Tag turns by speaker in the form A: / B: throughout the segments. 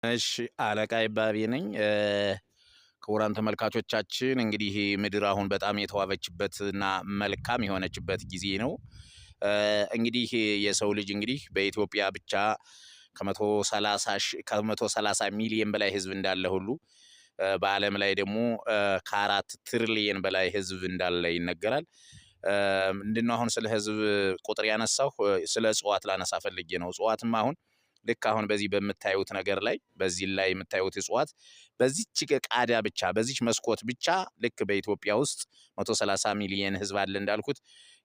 A: እሺ አለቃ ይባቤ ነኝ። ክቡራን ተመልካቾቻችን እንግዲህ ምድር አሁን በጣም የተዋበችበትና መልካም የሆነችበት ጊዜ ነው። እንግዲህ የሰው ልጅ እንግዲህ በኢትዮጵያ ብቻ ከ130 ሚሊዮን በላይ ህዝብ እንዳለ ሁሉ በዓለም ላይ ደግሞ ከ4 ትሪሊየን በላይ ህዝብ እንዳለ ይነገራል። ምንድነው አሁን ስለ ህዝብ ቁጥር ያነሳሁ ስለ እጽዋት ላነሳ ፈልጌ ነው። እጽዋትም አሁን ልክ አሁን በዚህ በምታዩት ነገር ላይ በዚህ ላይ የምታዩት እጽዋት በዚች ቃዳ ብቻ በዚች መስኮት ብቻ ልክ በኢትዮጵያ ውስጥ 130 ሚሊዮን ህዝብ አለ እንዳልኩት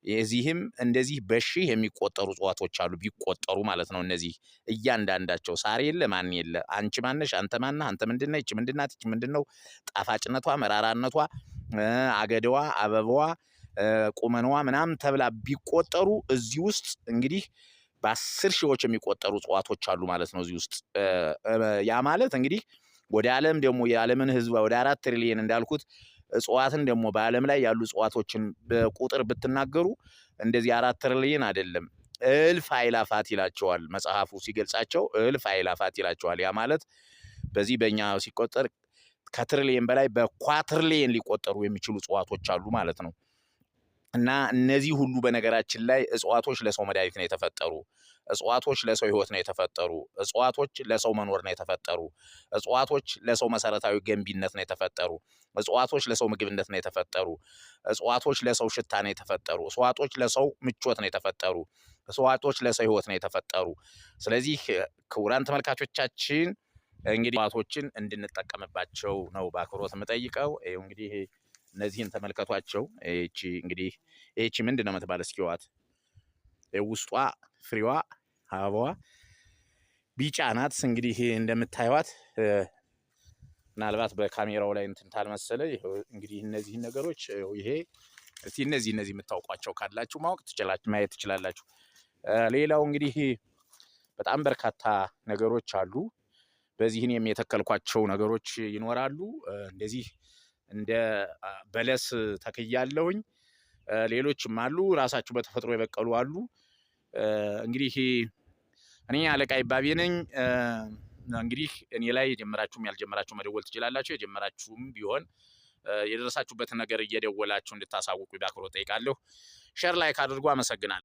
A: የዚህም እንደዚህ በሺህ የሚቆጠሩ እጽዋቶች አሉ ቢቆጠሩ ማለት ነው። እነዚህ እያንዳንዳቸው ሳር የለ ማን የለ አንቺ ማነሽ አንተ ማነህ አንተ ምንድነህ ይቺ ምንድናት ይቺ ምንድነው ጣፋጭነቷ መራራነቷ አገዳዋ አበባዋ ቁመናዋ ምናምን ተብላ ቢቆጠሩ እዚህ ውስጥ እንግዲህ በ10 ሺዎች የሚቆጠሩ እጽዋቶች አሉ ማለት ነው እዚህ ውስጥ። ያ ማለት እንግዲህ ወደ ዓለም ደግሞ የዓለምን ህዝብ ወደ 4 ትሪሊየን እንዳልኩት እጽዋትን ደግሞ በዓለም ላይ ያሉ እጽዋቶችን በቁጥር ብትናገሩ እንደዚህ 4 ትሪሊየን አይደለም እልፍ አእላፋት ይላቸዋል መጽሐፉ ሲገልጻቸው እልፍ አእላፋት ይላቸዋል። ያ ማለት በዚህ በእኛ ሲቆጠር ከትሪሊየን በላይ በኳትሪሊየን ሊቆጠሩ የሚችሉ እጽዋቶች አሉ ማለት ነው። እና እነዚህ ሁሉ በነገራችን ላይ እጽዋቶች ለሰው መድኃኒት ነው የተፈጠሩ። እጽዋቶች ለሰው ህይወት ነው የተፈጠሩ። እጽዋቶች ለሰው መኖር ነው የተፈጠሩ። እጽዋቶች ለሰው መሰረታዊ ገንቢነት ነው የተፈጠሩ። እጽዋቶች ለሰው ምግብነት ነው የተፈጠሩ። እጽዋቶች ለሰው ሽታ ነው የተፈጠሩ። እጽዋቶች ለሰው ምቾት ነው የተፈጠሩ። እጽዋቶች ለሰው ህይወት ነው የተፈጠሩ። ስለዚህ ክቡራን ተመልካቾቻችን እንግዲህ እጽዋቶችን እንድንጠቀምባቸው ነው በአክብሮት የምጠይቀው። ይኸው እንግዲህ እነዚህን ተመልከቷቸው። ይቺ ምንድነው የምትባል እስኪ ዋት ውስጧ ፍሬዋ አበባዋ ቢጫ ናት። እንግዲህ እንደምታዩት ምናልባት በካሜራው ላይ እንትን ታልመሰለ እንግዲህ እነዚህን ነገሮች ይሄ እስቲ እነዚህ የምታውቋቸው ካላችሁ ማየት ትችላላችሁ። ሌላው እንግዲህ በጣም በርካታ ነገሮች አሉ። በዚህን የተከልኳቸው ነገሮች ይኖራሉ። እንደዚህ እንደ በለስ ተክያለሁኝ። ሌሎችም አሉ ራሳቸው በተፈጥሮ የበቀሉ አሉ። እንግዲህ እኔ አለቃ ይባቤ ነኝ። እንግዲህ እኔ ላይ የጀመራችሁም ያልጀመራችሁ መደወል ትችላላችሁ። የጀመራችሁም ቢሆን የደረሳችሁበትን ነገር እየደወላችሁ እንድታሳውቁ በአክብሮት ጠይቃለሁ። ሼር ላይክ አድርጉ። አመሰግናለሁ።